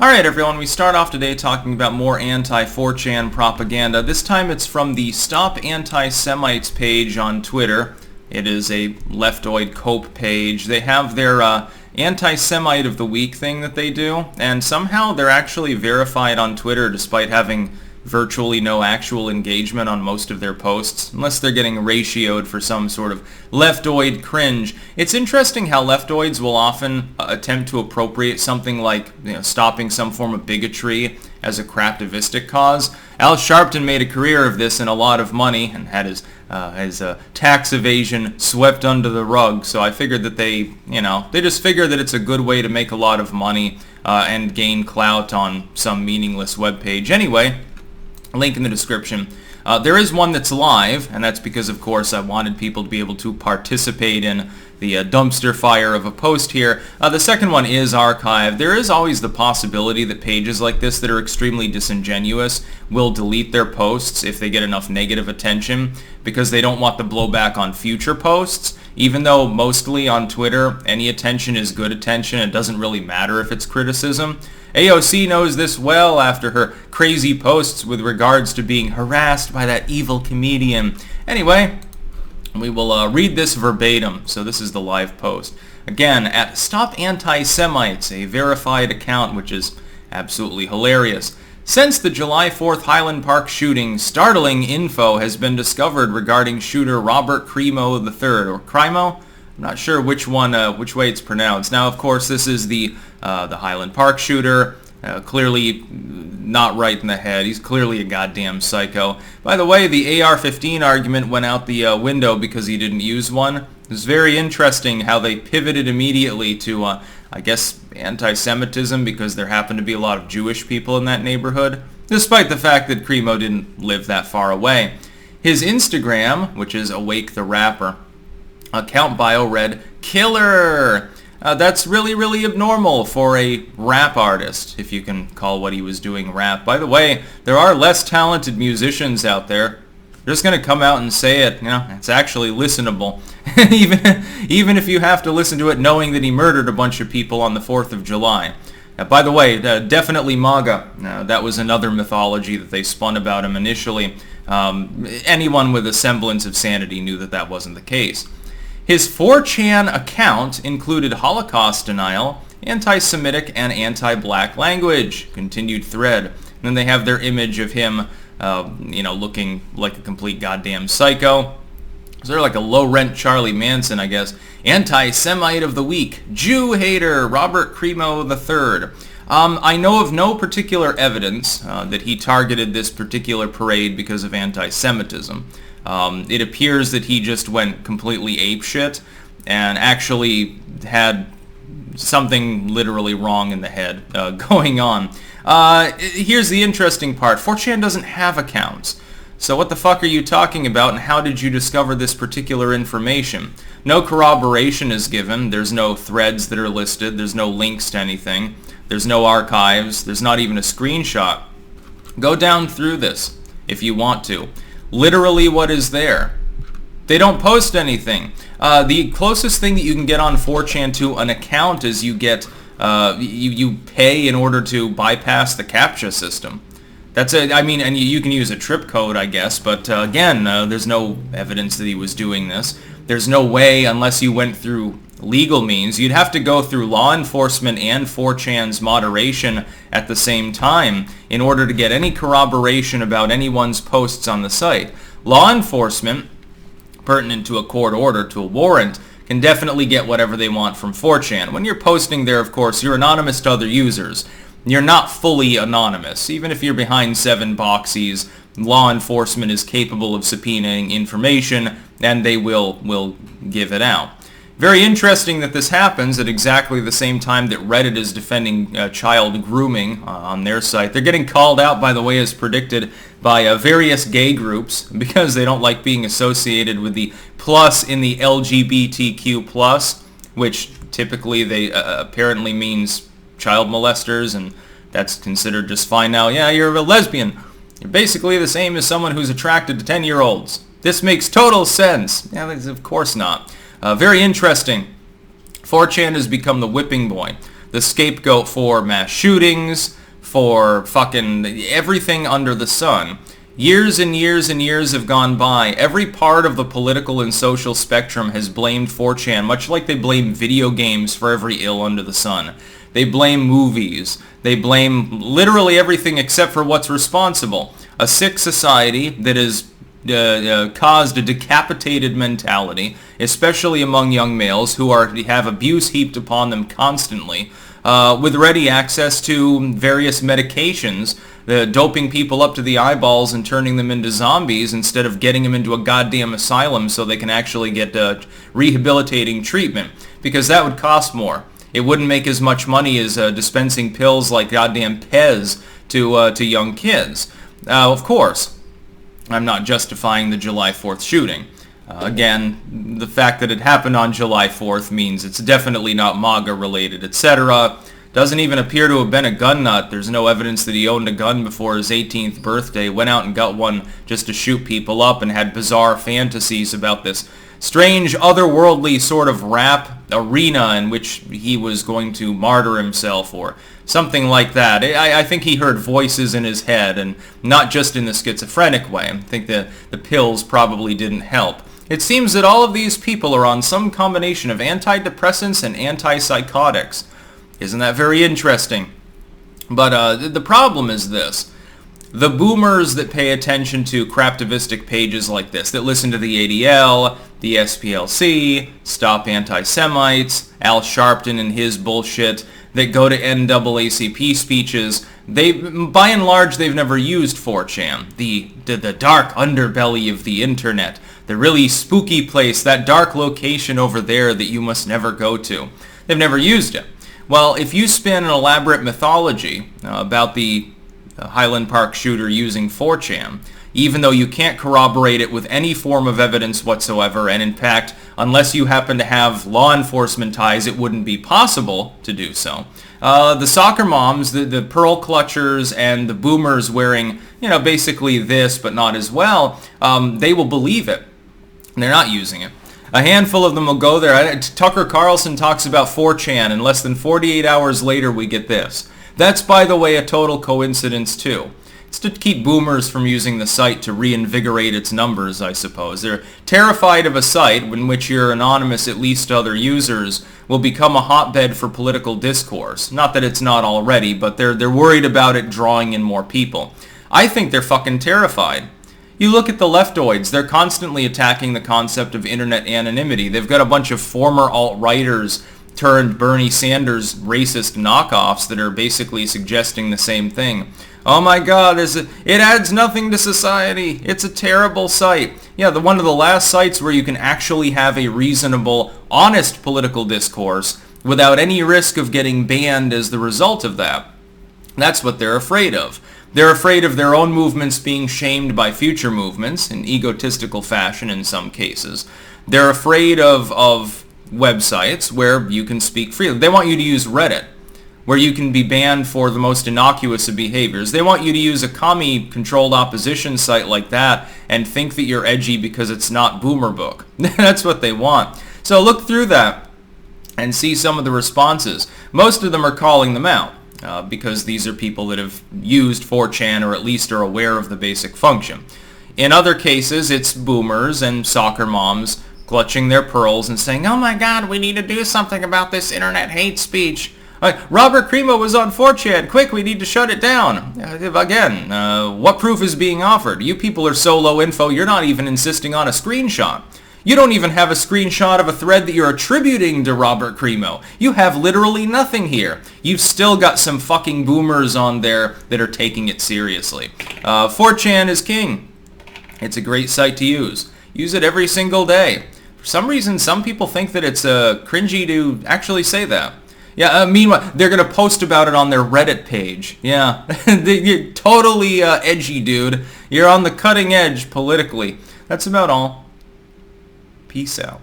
Alright everyone, we start off today talking about more anti-4chan propaganda. This time it's from the Stop Anti-Semites page on Twitter. It is a Leftoid Cope page. They have their Anti-Semite of the Week thing that they do, and somehow they're actually verified on Twitter despite having virtually no actual engagement on most of their posts, unless they're getting ratioed for some sort of leftoid cringe. It's interesting how leftoids will often attempt to appropriate something like, stopping some form of bigotry as a craptivistic cause. Al Sharpton made a career of this and a lot of money, and had his tax evasion swept under the rug. So I figured that they just figure that it's a good way to make a lot of money and gain clout on some meaningless webpage. Anyway, link in the description. There is one that's live, and that's because, of course, I wanted people to be able to participate in the dumpster fire of a post here. The second one is archived. There is always the possibility that pages like this that are extremely disingenuous will delete their posts if they get enough negative attention, because they don't want the blowback on future posts. Even though mostly on Twitter, any attention is good attention, it doesn't really matter if it's criticism. AOC knows this well after her crazy posts with regards to being harassed by that evil comedian. Anyway, we will read this verbatim. So this is the live post. Again, at Stop Anti-Semites, a verified account, which is absolutely hilarious. Since the July 4th Highland Park shooting, startling info has been discovered regarding shooter Robert Crimo III, or Crimo? I'm not sure which way it's pronounced. Now, of course, this is the Highland Park shooter. Clearly not right in the head. He's clearly a goddamn psycho. By the way, the AR-15 argument went out the window because he didn't use one. It was very interesting how they pivoted immediately to, I guess, anti-Semitism because there happened to be a lot of Jewish people in that neighborhood, despite the fact that Crimo didn't live that far away. His Instagram, which is Awake the Rapper, account bio read, "Killer!" That's really, really abnormal for a rap artist, if you can call what he was doing rap. By the way, there are less talented musicians out there. They're just going to come out and say it. It's actually listenable. even if you have to listen to it knowing that he murdered a bunch of people on the 4th of July. By the way, definitely MAGA. That was another mythology that they spun about him initially. Anyone with a semblance of sanity knew that that wasn't the case. His 4chan account included Holocaust denial, anti-Semitic, and anti-black language. Continued thread. And then they have their image of him, looking like a complete goddamn psycho. So they're like a low-rent Charlie Manson, I guess. Anti-Semite of the Week. Jew hater, Robert Crimo III. I know of no particular evidence that he targeted this particular parade because of anti-Semitism. It appears that he just went completely apeshit and actually had something literally wrong in the head going on. Here's the interesting part. 4chan doesn't have accounts. So what the fuck are you talking about, and how did you discover this particular information? No corroboration is given. There's no threads that are listed. There's no links to anything. There's no archives. There's not even a screenshot. Go down through this if you want to. Literally what is there? They don't post anything. The closest thing that you can get on 4chan to an account is you get you pay in order to bypass the CAPTCHA system. That's it. I mean, and you can use a trip code, I guess, but again, there's no evidence that he was doing this. There's no way, unless you went through legal means. You'd have to go through law enforcement and 4chan's moderation at the same time in order to get any corroboration about anyone's posts on the site. Law enforcement, pertinent to a court order, to a warrant, can definitely get whatever they want from 4chan. When you're posting there, of course, you're anonymous to other users. You're not fully anonymous. Even if you're behind 7 boxies, law enforcement is capable of subpoenaing information, and they will give it out. Very interesting that this happens at exactly the same time that Reddit is defending child grooming on their site. They're getting called out, by the way, as predicted, by various gay groups because they don't like being associated with the plus in the LGBTQ+, which typically they apparently means child molesters, and that's considered just fine now. Yeah, you're a lesbian. You're basically the same as someone who's attracted to 10-year-olds. This makes total sense. Yeah, of course not. Very interesting. 4chan has become the whipping boy. the scapegoat for mass shootings, for fucking everything under the sun. Years and years and years have gone by. Every part of the political and social spectrum has blamed 4chan, much like they blame video games for every ill under the sun. They blame movies. They blame literally everything except for what's responsible. A sick society that has caused a decapitated mentality, especially among young males who have abuse heaped upon them constantly, with ready access to various medications, doping people up to the eyeballs and turning them into zombies instead of getting them into a goddamn asylum so they can actually get rehabilitating treatment, because that would cost more. It wouldn't make as much money as dispensing pills like goddamn Pez to young kids. Of course, I'm not justifying the July 4th shooting. Again, the fact that it happened on July 4th means it's definitely not MAGA related, etc. Doesn't even appear to have been a gun nut. There's no evidence that he owned a gun before his 18th birthday, went out and got one just to shoot people up, and had bizarre fantasies about this strange, otherworldly sort of rap arena in which he was going to martyr himself or something like that. I think he heard voices in his head, and not just in the schizophrenic way. I think the pills probably didn't help. It seems that all of these people are on some combination of antidepressants and antipsychotics. Isn't that very interesting? But the problem is this. The boomers that pay attention to craptivistic pages like this, that listen to the ADL, the SPLC, Stop Anti-Semites, Al Sharpton and his bullshit, that go to NAACP speeches, by and large, they've never used 4chan, the dark underbelly of the internet, the really spooky place, that dark location over there that you must never go to. They've never used it. Well, if you spin an elaborate mythology about the Highland Park shooter using 4chan, even though you can't corroborate it with any form of evidence whatsoever, and in fact, unless you happen to have law enforcement ties, it wouldn't be possible to do so. The soccer moms, the pearl clutchers, and the boomers wearing, basically this, but not as well, they will believe it. They're not using it. A handful of them will go there. Tucker Carlson talks about 4chan, and less than 48 hours later we get this. That's, by the way, a total coincidence, too. It's to keep boomers from using the site to reinvigorate its numbers, I suppose. They're terrified of a site in which your anonymous, at least other users, will become a hotbed for political discourse. Not that it's not already, but they're worried about it drawing in more people. I think they're fucking terrified. You look at the Leftoids, they're constantly attacking the concept of internet anonymity. They've got a bunch of former alt-righters turned Bernie Sanders racist knockoffs that are basically suggesting the same thing. Oh my god, it adds nothing to society. It's a terrible site. Yeah, one of the last sites where you can actually have a reasonable, honest political discourse without any risk of getting banned as the result of that. That's what they're afraid of. They're afraid of their own movements being shamed by future movements, in egotistical fashion in some cases. They're afraid of websites where you can speak freely. They want you to use Reddit, where you can be banned for the most innocuous of behaviors. They want you to use a commie-controlled opposition site like that and think that you're edgy because it's not Boomer Book. That's what they want. So look through that and see some of the responses. Most of them are calling them out because these are people that have used 4chan or at least are aware of the basic function. In other cases, it's boomers and soccer moms clutching their pearls and saying, oh my god, we need to do something about this internet hate speech. Robert Crimo was on 4chan. Quick, we need to shut it down. Again, what proof is being offered? You people are so low info, you're not even insisting on a screenshot. You don't even have a screenshot of a thread that you're attributing to Robert Crimo. You have literally nothing here. You've still got some fucking boomers on there that are taking it seriously. 4chan is king. It's a great site to use. Use it every single day. For some reason, some people think that it's cringy to actually say that. Yeah, meanwhile, they're going to post about it on their Reddit page. Yeah, you're totally edgy, dude. You're on the cutting edge politically. That's about all. Peace out.